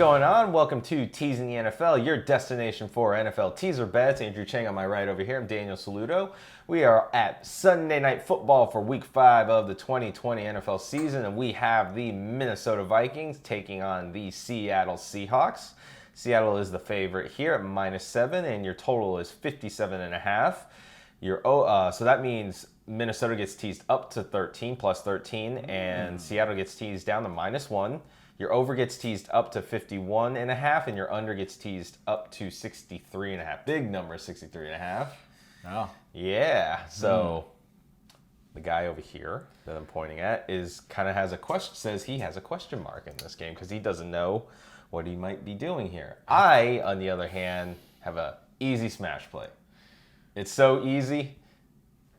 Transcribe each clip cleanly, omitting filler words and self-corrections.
going on? Welcome to Teasing the NFL, your destination for NFL teaser bets. Andrew Chang on my right over here. I'm Daniel Saludo. We are at Sunday Night Football for Week 5 of the 2020 NFL season, and we have the Minnesota Vikings taking on the Seattle Seahawks. Seattle is the favorite here at -7, and your total is 57.5. So that means Minnesota gets teased up to 13, plus 13, and Seattle gets teased down to -1. Your over gets teased up to 51.5, and your under gets teased up to 63.5. Big number, 63.5. Oh. Yeah. So the guy over here that I'm pointing at says he has a question mark in this game because he doesn't know what he might be doing here. I, on the other hand, have a easy smash play. It's so easy.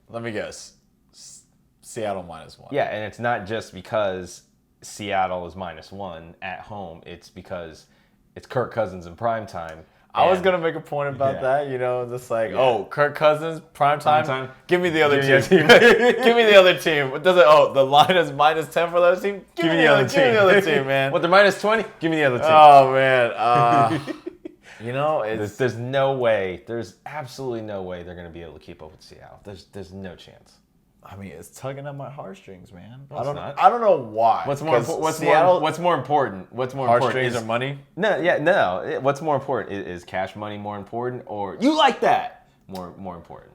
Let me guess. Seattle -1. Yeah, and it's not just because Seattle is -1 at home. It's because it's Kirk Cousins in primetime. I was going to make a point about that, just like, Kirk Cousins, primetime, give me the other team. Give me the other team. What does it? Oh, the line is -10 for the other team? Give me the other team. Give me the other team, man. What, they're -20? Give me the other team. Oh, man. There's no way. There's absolutely no way they're going to be able to keep up with Seattle. There's no chance. I mean, it's tugging at my heartstrings, man. No, I don't know why. What's more important? Heartstrings or money? No. What's more important? Is cash money more important, or you like that more important?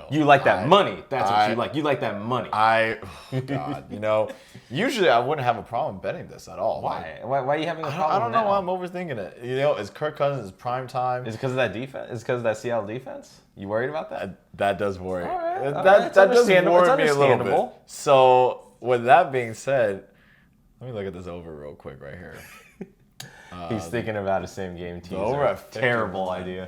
You like that money. That's what you like. You like that money. Usually I wouldn't have a problem betting this at all. Why? Why are you having a problem? I don't know why I'm overthinking it. It's Kirk Cousins' prime time. Is it because of that defense? Is it because of that Seattle defense? You worried about that? That does worry. All right. That does worry me a little bit. So with that being said, let me look at this over real quick right here. He's thinking about a same game teaser. Over at 50. Terrible idea.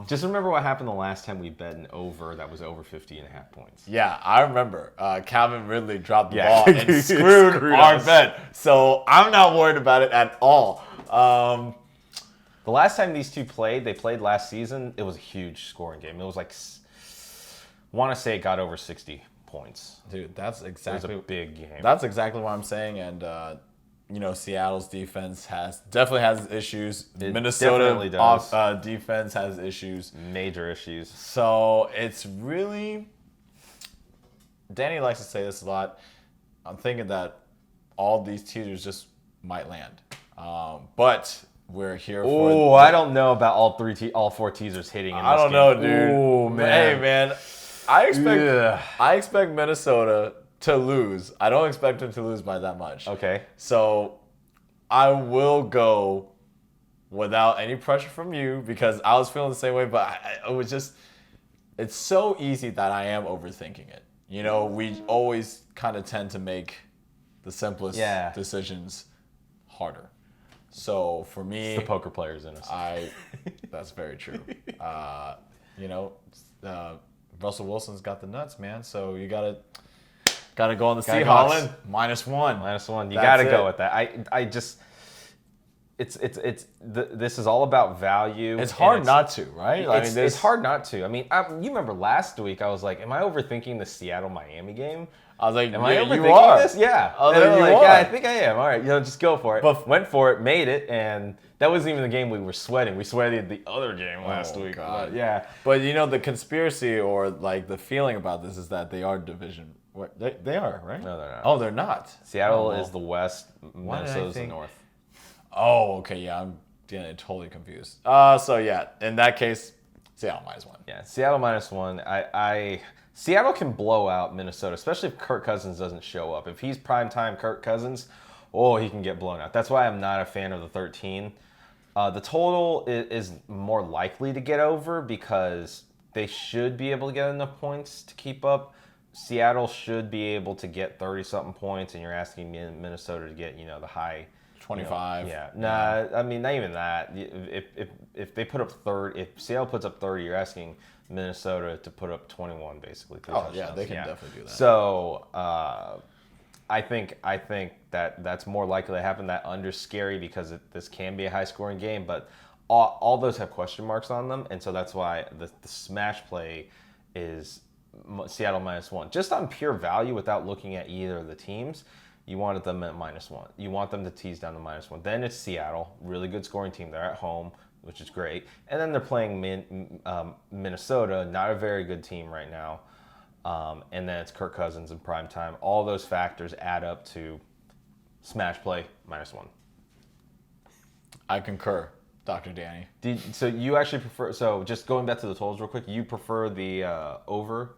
Just remember what happened the last time we bet an over that was over 50.5 points. Yeah, I remember. Calvin Ridley dropped the ball and screwed our bet. So I'm not worried about it at all. The last time these two played, last season, it was a huge scoring game. It was like, want to say it got over 60 points. Dude, that's exactly. It was a big game. That's exactly what I'm saying. And, Seattle's defense definitely has issues. Minnesota defense has issues. Major issues. So it's really, Danny likes to say this a lot. I'm thinking that all these teasers just might land. But we're here for. Oh, I don't know about all four teasers hitting in this game. I don't know, dude. Oh, man. Hey, man. I expect Minnesota to lose. I don't expect them to lose by that much. Okay. So I will go without any pressure from you because I was feeling the same way, but it was just, it's so easy that I am overthinking it. We always kind of tend to make the simplest decisions harder. So for me, it's the poker players in us. That's very true. Russell Wilson's got the nuts, man. So you gotta go on the Seahawks. -1. -1. You got to go with that. I just, this is all about value. It's hard not to, right? It's hard not to. I mean, you remember last week I was like, am I overthinking the Seattle-Miami game? I was like, am I overthinking this? Yeah. I think I am. All right, just go for it. But went for it, made it, and that wasn't even the game we were sweating. We sweated the other game last week. God. But the conspiracy or the feeling about this is that they are division. They are, right? No, they're not. Oh, they're not. Seattle is the West, Minnesota's the North. Oh, okay, yeah, I'm getting totally confused. In that case, Seattle -1. Yeah, Seattle -1. Seattle can blow out Minnesota, especially if Kirk Cousins doesn't show up. If he's primetime Kirk Cousins, he can get blown out. That's why I'm not a fan of the 13. The total is more likely to get over because they should be able to get enough points to keep up. Seattle should be able to get 30-something points, and you're asking Minnesota to get, the high 25. I mean, not even that. If they put up if Seattle puts up 30, you're asking Minnesota to put up 21, basically. They can definitely do that. So I think that's more likely to happen. That under's scary because this can be a high-scoring game, but all those have question marks on them, and so that's why the smash play is Seattle -1. Just on pure value without looking at either of the teams, You wanted them at -1. You want them to tease down to -1. Then it's Seattle, really good scoring team. They're at home, which is great. And then they're playing Minnesota, not a very good team right now. And then it's Kirk Cousins in prime time. All those factors add up to smash play -1. I concur, Dr. Danny. So you actually prefer? So just going back to the totals real quick, you prefer the over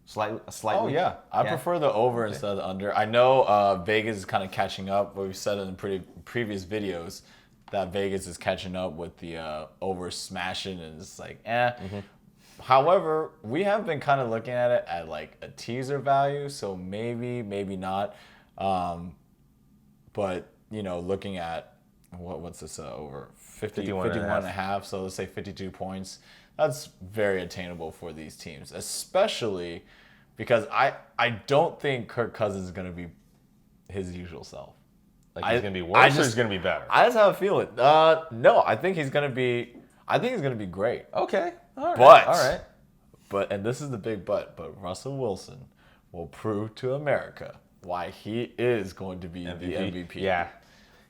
slightly? Oh yeah, I prefer the over instead of the under. I know Vegas is kind of catching up. What we said in the previous videos that Vegas is catching up with the over smashing, and it's like However, we have been kind of looking at it at like a teaser value, so maybe not. But looking at what's this over 51 and a half, so let's say 52 points. That's very attainable for these teams, especially because I don't think Kirk Cousins is going to be his usual self. Like he's going to be worse or he's going to be better? I just have a feeling. No, I think he's going to be great. Okay. All right. But this is the big but Russell Wilson will prove to America why he is going to be the MVP. Yeah.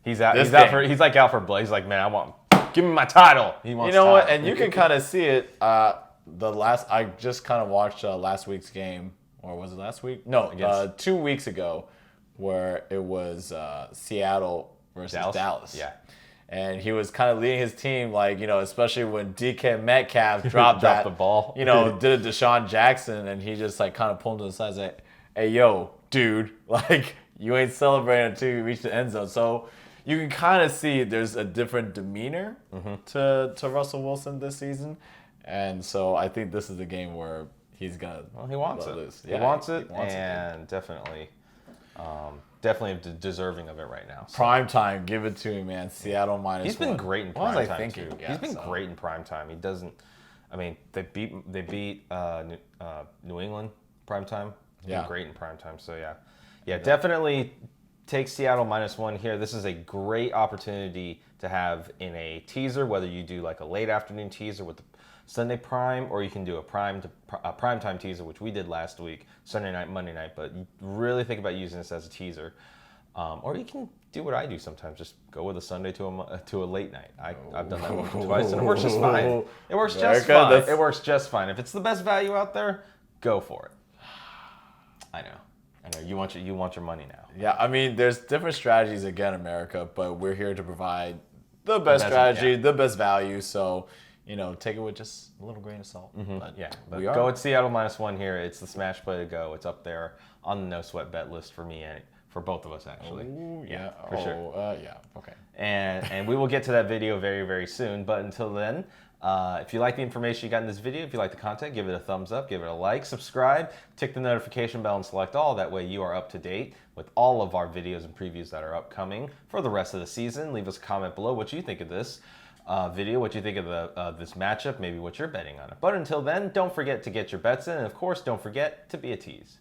He's out like Alfred Blake. He's like, man, give me my title. He wants what? And you can kind of see it. I just kind of watched last week's game, or was it last week? No, 2 weeks ago, where it was Seattle versus Dallas. Yeah. And he was kind of leading his team, like, especially when DK Metcalf dropped the ball. did a Deshaun Jackson, and he just like kind of pulled him to the side and said, hey, yo, dude, like, you ain't celebrating until you reach the end zone. So you can kind of see there's a different demeanor to Russell Wilson this season. And so I think this is the game where he's going to he wants it. lose. He wants it, and definitely deserving of it right now. So. Prime time, give it to him, man. Seattle -1. He's been great in prime time too. Yeah, he's been great in prime time. He doesn't. I mean, they beat New England prime time. He's been great in prime time. So yeah, definitely take Seattle -1 here. This is a great opportunity to have in a teaser, whether you do like a late afternoon teaser with the Sunday prime, or you can do a prime time teaser, which we did last week, Sunday night, Monday night. But you really think about using this as a teaser, or you can do what I do sometimes, just go with a Sunday to a late night. I've done that once or twice, and it works just fine. It works just fine. It works just fine. If it's the best value out there, go for it. I know. You want your money now. Yeah, I mean, there's different strategies again, America, but we're here to provide the best strategy, the best value. So, take it with just a little grain of salt. But go at Seattle -1 here. It's the smash play to go. It's up there on the no sweat bet list for me and for both of us actually. Ooh, yeah, for sure. Okay. And we will get to that video very, very soon. But until then, if you like the information you got in this video, if you like the content, give it a thumbs up, give it a like, subscribe, tick the notification bell, and select all. That way you are up to date with all of our videos and previews that are upcoming for the rest of the season. Leave us a comment below what you think of this video, what you think of this matchup, maybe what you're betting on it. But until then, don't forget to get your bets in, and of course, don't forget to be a tease.